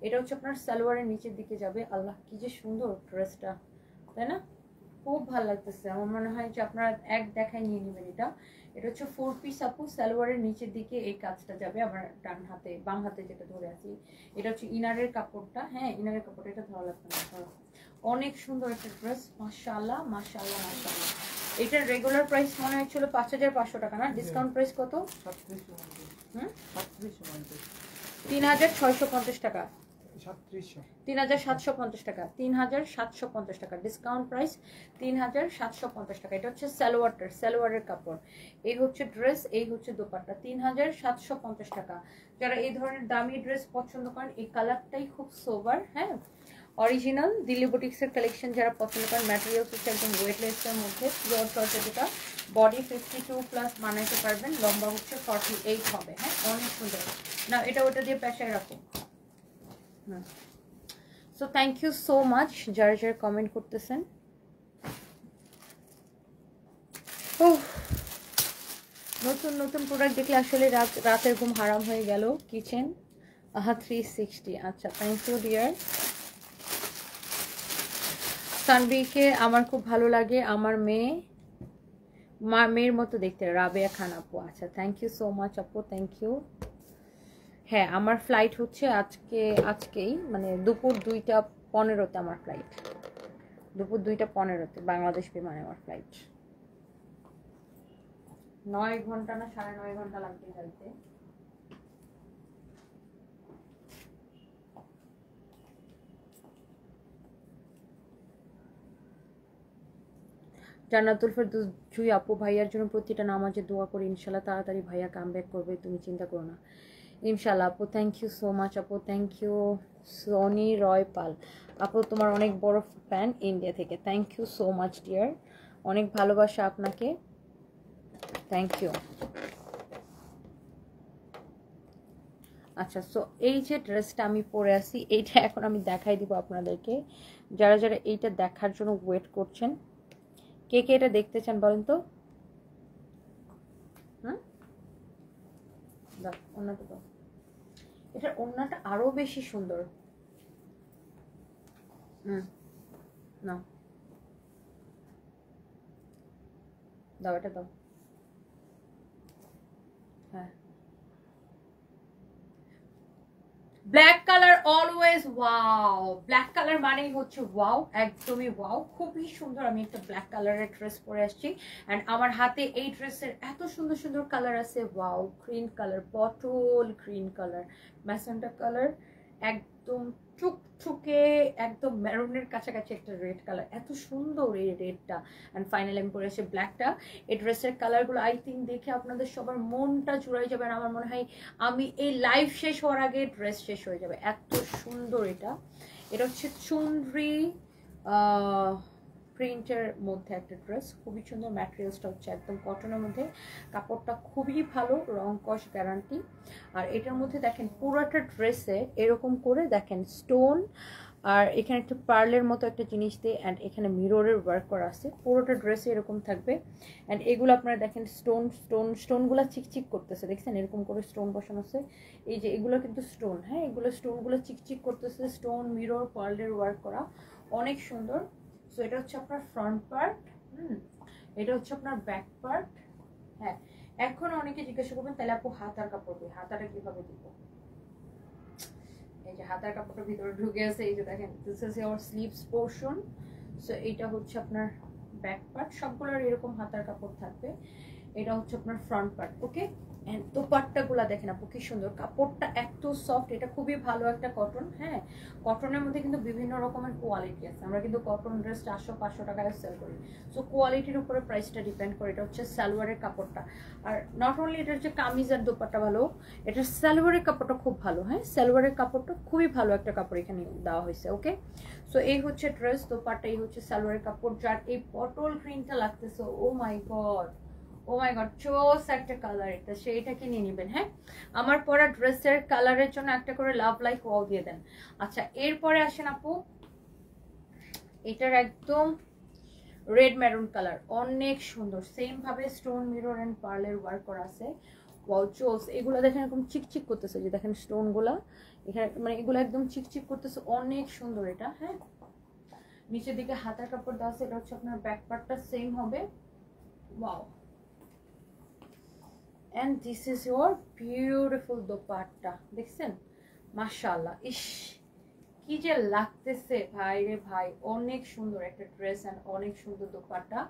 এটা হচ্ছে আপনার সালোয়ারের নিচের দিকে যাবে। আল্লাহ, কি যে সুন্দর ড্রেসটা, তাই না? খুব ভালো লাগতেছে। আমার মনে হয় যে আপনারা এক দেখায় নিয়ে নেবেন এটা। এটা হচ্ছে 4 পিস আপু, সালোয়ারের নিচের দিকে এই কাজটা যাবে। আমার ডান হাতে, বাম হাতে যেটা ধরে আছি, এটা হচ্ছে ইনারের কাপড়টা। হ্যাঁ, ইনারের কাপড়টা, এটা ধরা লাগবে না। অনেক সুন্দর একটা ড্রেস, মাশাআল্লাহ মাশাআল্লাহ মাশাআল্লাহ। এটার রেগুলার প্রাইস মনে হচ্ছিল 5500 টাকা, না? ডিসকাউন্ট প্রাইস কত? 3650 টাকা, 3750 টাকা, 3750 টাকা ডিসকাউন্ট প্রাইস, 3750 টাকা। এটা হচ্ছে সালোয়ারটার, সালোয়ারের কাপড়। এই হচ্ছে ড্রেস, এই হচ্ছে দোপাট্টা, 3750 টাকা। যারা এই ধরনের দামি ড্রেস পছন্দ করেন, এই কালারটাই খুব সোবার। হ্যাঁ, অরিজিনাল দিল্লি বুটিক্সের কালেকশন যারা পছন্দ করেন, ম্যাটেরিয়ালস হচ্ছে একদম ওয়েটলেসের মধ্যে, পিওর চয়েসের, যেটা বডি 52 প্লাস বানাইতে পারবেন, লম্বা হচ্ছে 48 হবে। হ্যাঁ, অনেক সুন্দর। না, এটা ওটা দিয়ে পেশায় রাখো। So thank you so much যারা যারা কমেন্ট করতেছেন। নতুন নতুন প্রোডাক্ট দেখলে আসলে রাতের ঘুম হারাম হয়ে গেল। কিচেন 360, আচ্ছা, থ্যাংক ইউ ডিয়ার। সানবিকে আমার খুব ভালো লাগে, আমার মেয়ের মতো দেখতে, রাবেয়া খান আপু। আচ্ছা, থ্যাংক ইউ সো মাচ আপু, থ্যাংক ইউ। হ্যাঁ, আমার ফ্লাইট হচ্ছে আজকেই, মানে দুপুর 2টা 15-তে আমার ফ্লাইট, দুপুর 2টা 15-তে বাংলাদেশ বিমানে আমার ফ্লাইট। 9 ঘন্টা না 9.5 ঘন্টা লাগবে যাইতে। জান্নাতুল ফেরদৌস জুই আপু, ভাইয়ার জন্য প্রতিটা নামাজে দোয়া করি, ইনশাল্লাহ তাড়াতাড়ি ভাইয়া কামব্যাক করবে, তুমি চিন্তা করো না, ইনশাল্লাহ আপু। থ্যাংক ইউ সো মাচ আপু, থ্যাংক ইউ। সোনি রয় পাল আপু, তোমার অনেক বড় ফ্যান ইন্ডিয়া থেকে, thank you so much dear, অনেক ভালোবাসা আপনাকে, থ্যাংক ইউ। আচ্ছা, সো এই যে ড্রেসটা আমি পরে আছি, এইটা এখন আমি দেখাই দিব আপনাদেরকে। যারা যারা এইটা দেখার জন্য ওয়েট করছেন, কে কে এটা দেখতে চান বলেন তো? ওড়নাটা তো, এটার ওড়নাটা আরো বেশি সুন্দর। না, দাও, এটা দাও। হ্যাঁ, black colour always wow, black colour মানেই হচ্ছে ওয়াও, একদমই ওয়াও, খুবই সুন্দর। আমি একটা ব্ল্যাক কালারের ড্রেস পরে আসছি, অ্যান্ড আমার হাতে এই ড্রেসের এত সুন্দর সুন্দর কালার আছে। Wow, green colour, bottle green colour, magenta colour, একদম চুকচুকে একদম মেরুনের কাছাকাছি একটা রেড কালার, এত সুন্দর এই রেডটা। অ্যান্ড ফাইনালি আমি পরে আসি ব্ল্যাকটা। এই ড্রেসের কালারগুলো আই থিঙ্ক দেখে আপনাদের সবার মনটা জুড়াই যাবে। আর আমার মনে হয় আমি এই লাইভ শেষ হওয়ার আগে ড্রেস শেষ হয়ে যাবে, এত সুন্দর এটা। এটা হচ্ছে চুনরি প্রিন্টের মধ্যে একটা ড্রেস, খুবই সুন্দর। ম্যাটেরিয়ালসটা হচ্ছে একদম কটনের মধ্যে, কাপড়টা খুবই ভালো, রং কস গ্যারান্টি। আর এটার মধ্যে দেখেন পুরোটা ড্রেসে এরকম করে দেখেন স্টোন, আর এখানে একটা পার্লের মতো একটা জিনিস দিয়ে, অ্যান্ড এখানে মিররের ওয়ার্ক করা আছে। পুরোটা ড্রেসে এরকম থাকবে। অ্যান্ড এগুলো আপনারা দেখেন স্টোনগুলো চিকচিক করতেছে, দেখছেন এরকম করে স্টোন বসানো আছে। এই যে এগুলো কিন্তু স্টোন, হ্যাঁ এগুলো স্টোনগুলো চিকচিক করতেছে, স্টোন মিরর পার্লের ওয়ার্ক করা, অনেক সুন্দর। সো এটা হচ্ছে আপনার ফ্রন্ট পার্ট, এটা হচ্ছে আপনার ব্যাক পার্ট। হ্যাঁ, এখন অনেকে জিজ্ঞাসা করবেন তাহলে আপু হাতার কাপড় দিয়ে হাতাটা কিভাবে দিব? এই যে হাতার কাপড়টা ভিতরে ঢুকে আছে, এই যে দেখেন this is your sleeves portion. So এটা হচ্ছে আপনার ব্যাক পার্ট, সবগুলোর এরকম হাতার কাপড় থাকবে। এটা হচ্ছে আপনার ফ্রন্ট পার্ট, ওকে। এন্ড দোপাট্টাগুলো দেখেন আপু কি সুন্দর, কাপড়টা এত সফট, এটা খুবই ভালো একটা কটন। হ্যাঁ, কটনের মধ্যে কিন্তু বিভিন্ন রকমের কোয়ালিটি আছে, আমরা কিন্তু কটন ড্রেস 400-500 টাকায় সেল করি। সো কোয়ালিটির উপরে প্রাইসটা ডিপেন্ড করে। এটা হচ্ছে সালোয়ারের কাপড়টা, আর নট অনলি এটার যে কামিজ আর দোপাট্টা ভালো, এটার সালোয়ারের কাপড়টা খুব ভালো। হ্যাঁ, সালোয়ারের কাপড়টা খুবই ভালো একটা কাপড় এখানে দেওয়া হয়েছে, ওকে। সো এই হচ্ছে ড্রেস, দোপাট্টা, এই হচ্ছে সালোয়ারের কাপড়। যার এই পটল গ্রিনটা লাগতেছে, ও my god, O my god, চোস একটা কালার, এটা সেইটাকে নিয়ে নেবেন। হ্যাঁ, আমার পরা ড্রেসের কালারের জন্য একটা করে লাভ লাইক ওয়াও দিয়ে দেন। আচ্ছা, এরপরে আসেন আপু, এটার একদম রেড মেরুন কালার, অনেক সুন্দর। সেম ভাবে স্টোন মিরর এন্ড পার্লের ওয়ার্ক করা আছে, ওয়াও চোস। এগুলো দেখেন এরকম চিকচিক করতেছে, যে দেখেন স্টোন গুলা এখানে, মানে এগুলো একদম চিকচিক করতেছে, অনেক সুন্দর এটা। হ্যাঁ, নিচের দিকে হাতার কাপড় দেওয়া আছে, এটা হচ্ছে আপনার ব্যাক পার্টটা সেম হবে, wow. and this is your beautiful dupatta, দেখছেন মাশাআল্লাহ, ইস কি যে লাগতেছে ভাই রে ভাই, অনেক সুন্দর একটা ড্রেস এন্ড অনেক সুন্দর দোপাট্টা।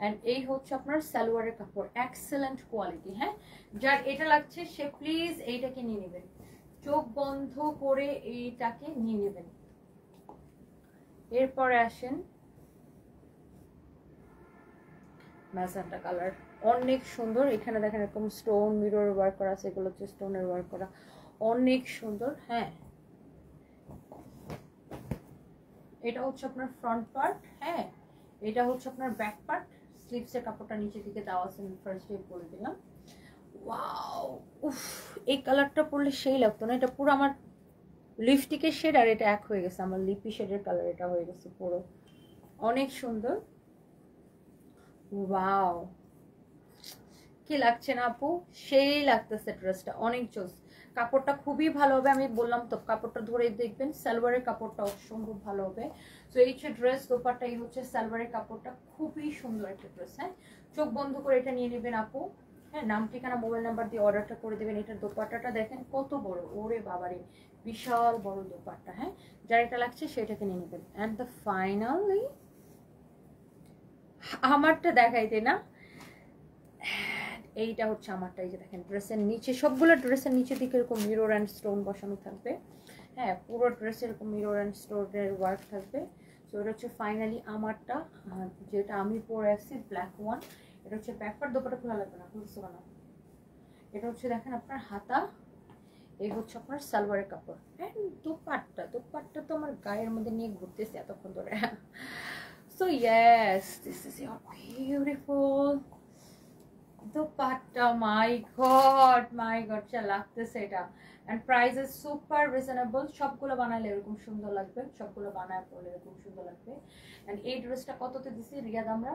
এন্ড এই হচ্ছে আপনার সালোয়ারের কাপড়, এক্সেলেন্ট কোয়ালিটি। হ্যাঁ, যার এটা লাগছে সে প্লিজ এইটাকে নিয়ে নেবেন, চোখ বন্ধ করে এইটাকে নিয়ে নেবেন। এরপরে আসেন ম্যাজেন্টা কালার, অনেক সুন্দর। এখানে দেখেন এরকম স্টোন মিরর ওয়ার্ক করা আছে, এগুলো হচ্ছে স্টোনের ওয়ার্ক করা, অনেক সুন্দর। হ্যাঁ, এটা হচ্ছে আপনার ফ্রন্ট পার্ট। হ্যাঁ, এটা হচ্ছে আপনার ব্যাক পার্ট। স্লিভসের কাপড়টা নিচের দিকে দেওয়া আছে, ফার্স্ট ডে বলে দিলাম। ওয়াও, উফ, এই কালারটা পরলে সেই লাগতো না, এটা পুরো আমার লিপস্টিকের শেড আর এটা এক হয়ে গেছে, আমার লিপি শেডের কালার এটা হয়ে গেছে পুরো, অনেক সুন্দর। ওয়াও, কি লাগছে না আপু? সেই লাগতেছে ড্রেসটা, অনেক জোস। কাপড়টা খুবই ভালো হবে, আমি বললাম তো কাপড়টা ধরে দেখবেন, সালোয়ারের কাপড়টা অসম্ভব ভালো হবে। তো এই হচ্ছে ড্রেস, দোপাট্টা, এই হচ্ছে সালোয়ারের কাপড়টা, খুবই সুন্দর একটা ড্রেস। হ্যাঁ, চোখ বন্ধ করে এটা নিয়ে নেবেন আপু। হ্যাঁ, নাম ঠিকানা মোবাইল নাম্বার দিয়ে অর্ডারটা করে দেবেন। এটার দোপাট্টাটা দেখেন কত বড়, ওরে বাবারে বিশাল বড় দোপাট্টা। হ্যাঁ, যার এটা লাগছে সেটাকে নিয়ে নেবেন। অ্যান্ড দ্য ফাইনালি আমারটা দেখাইতে না, এইটা হচ্ছে আমারটা। এই যে দেখেন ড্রেসের নিচে, সবগুলো ড্রেসের নিচের দিকে এরকম মিরর অ্যান্ড স্টোন বসানো থাকবে। হ্যাঁ, পুরো ড্রেসে এরকম মিরর অ্যান্ড স্টোনের ওয়ার্ক থাকবে। সো এটা হচ্ছে ফাইনালি আমারটা, যেটা আমি পরে আসছি, ব্ল্যাক ওয়ান। এটা হচ্ছে ব্যাকপার্ট, দোপাটা খোলা লাগবে না, খুলছে না। এটা হচ্ছে দেখেন আপনার হাতা, এই হচ্ছে আপনার সালোয়ারের কাপড়। অ্যান্ড দোপাট্টা তো আমার গায়ের মধ্যে নিয়ে ঘুরতেছে এতক্ষণ ধরে। So yes, this is your beautiful dupatta. My god যা লাগতেছে এটা। And price is super reasonable, সবগুলো বানালে এরকম সুন্দর লাগবে, সবগুলো বানায় পড়লে এরকম সুন্দর লাগবে। এন্ড এই ড্রেসটা কততে দিছি রিয়াদ আমরা?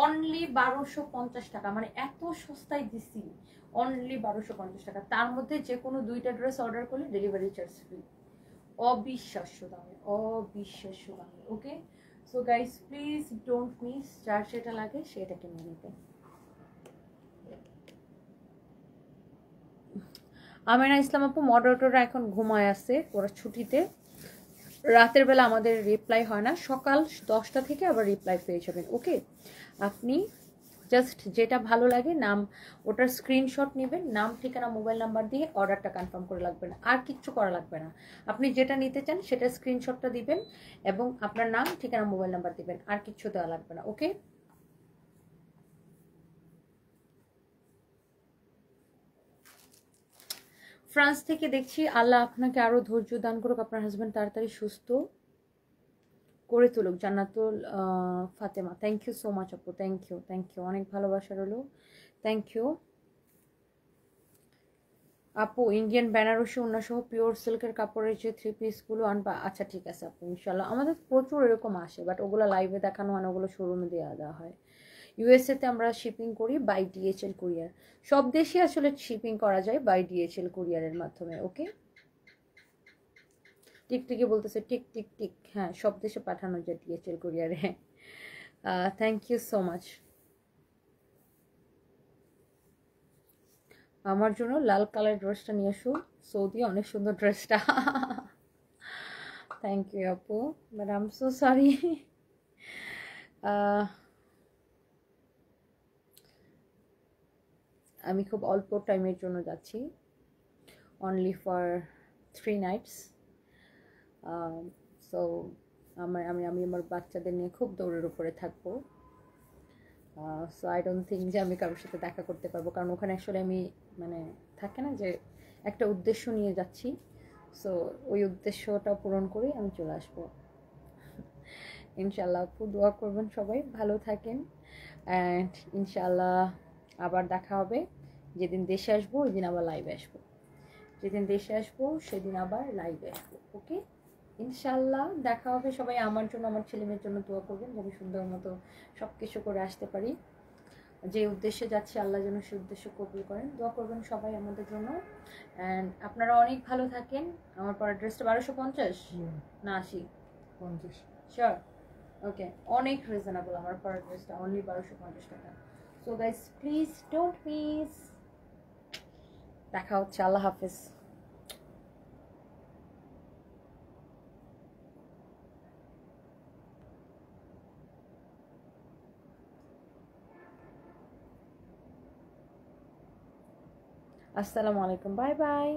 অনলি 1250 টাকা, মানে এত সস্তায় দিছি, অনলি 1250 টাকা। তার মধ্যে যে কোনো দুইটা ড্রেস অর্ডার করলে ডেলিভারি চার্জ ফ্রি, অবিশ্বাস্য দামে, অবিশ্বাস্য দামে, okay. So guys please don't miss, যার সেটা লাগে সেটাকে নিয়ে নেবেন। আমেনা ইসলাম আপু, মডারেটররা এখন ঘুমায় আছে, ওরা ছুটিতে, রাতের বেলা আমাদের রিপ্লাই হয় না, সকাল 10টা থেকে আবার রিপ্লাই পেয়ে যাবেন, ওকে। আপনি জাস্ট যেটা ভালো লাগে নাম, ওটার স্ক্রিনশট নেবেন, নাম ঠিকানা মোবাইল নাম্বার দিয়ে অর্ডারটা কনফার্ম করে লাগবে না, আর কিচ্ছু করা লাগবে না। আপনি যেটা নিতে চান সেটা স্ক্রিনশটটা দিবেন এবং আপনার নাম ঠিকানা মোবাইল নাম্বার দিবেন, আর কিচ্ছু দেওয়া লাগবে না। ওকে, ফ্রান্স থেকে দেখছি, আল্লাহ আপনাকে আরো ধৈর্য দান করুক, আপনার হাজবেন্ড তাড়াতাড়ি সুস্থ করে তুলুক। Jannatul Fatema, thank you so much আপু, থ্যাংক ইউ, থ্যাংক ইউ, অনেক ভালোবাসা রইলো, থ্যাংক ইউ আপু। ইন্ডিয়ান বেনারসি ওড়নাসহ পিওর সিল্কের কাপড়ের যে 3 পিসগুলো আনবা? আচ্ছা ঠিক আছে আপু, ইনশাল্লাহ। আমাদের প্রচুর এরকম আসে, বাট ওগুলো লাইভে দেখানো হয় না, ওগুলো শোরুমে দেওয়া হয়। ইউএসএতে আমরা শিপিং করি বাই ডিএচএল কুরিয়ার, সব দেশে আসলে শিপিং করা যায় বাই ডিএচএল কুরিয়ারের মাধ্যমে। ওকে, টিকটিকি বলতেছে টিক টিক টিক, হ্যাঁ সব দেশে পাঠানো যায় ডিএচএল কুরিয়ারে। Thank you so much. আমার জন্য লাল কালার ড্রেসটা নিয়ে এসো, সৌদি অনেক সুন্দর ড্রেসটা। থ্যাংক ইউ আপু, but I am so sorry. আমি খুব অল্প টাইমের জন্য যাচ্ছি, অনলি ফর 3 নাইটস। সো আমি আমার বাচ্চাদের নিয়ে খুব দৌড়ের উপরে থাকবো। সো আই ডোন্ট থিঙ্ক যে আমি কারোর সাথে দেখা করতে পারবো, কারণ ওখানে আসলে আমি মানে থাকে না যে একটা উদ্দেশ্য নিয়ে যাচ্ছি, সো ওই উদ্দেশ্যটা পূরণ করেই আমি চলে আসবো। ইনশাল্লাহ আপু দোয়া করবেন, সবাই ভালো থাকেন, অ্যান্ড ইনশাল্লাহ আবার দেখা হবে। যেদিন দেশে আসবো ওই দিন আবার লাইভে আসবো, যেদিন দেশে আসবো সেদিন আবার লাইভে আসবো। ওকে, ইনশাল্লাহ দেখা হবে। সবাই আমার জন্য, আমার ছেলেমেয়ের জন্য দোয়া করবেন যেন সুন্দর মতো সব কিছু করে আসতে পারি। যে উদ্দেশ্যে যাচ্ছি আল্লাহ যেন সে উদ্দেশ্য কবুল করেন, দোয়া করবেন সবাই আমাদের জন্য। অ্যান্ড আপনারা অনেক ভালো থাকেন। আমার পরের ড্রেসটা 1250 না 80? 50 শিওর? ওকে, অনেক রিজনেবল আমার পরের ড্রেসটা, অনলি 1250 টাকা। So guys please don't miss. দেখা হচ্ছে, আল্লাহ হাফেজ। আসসালামু আলাইকুম, বাই বাই।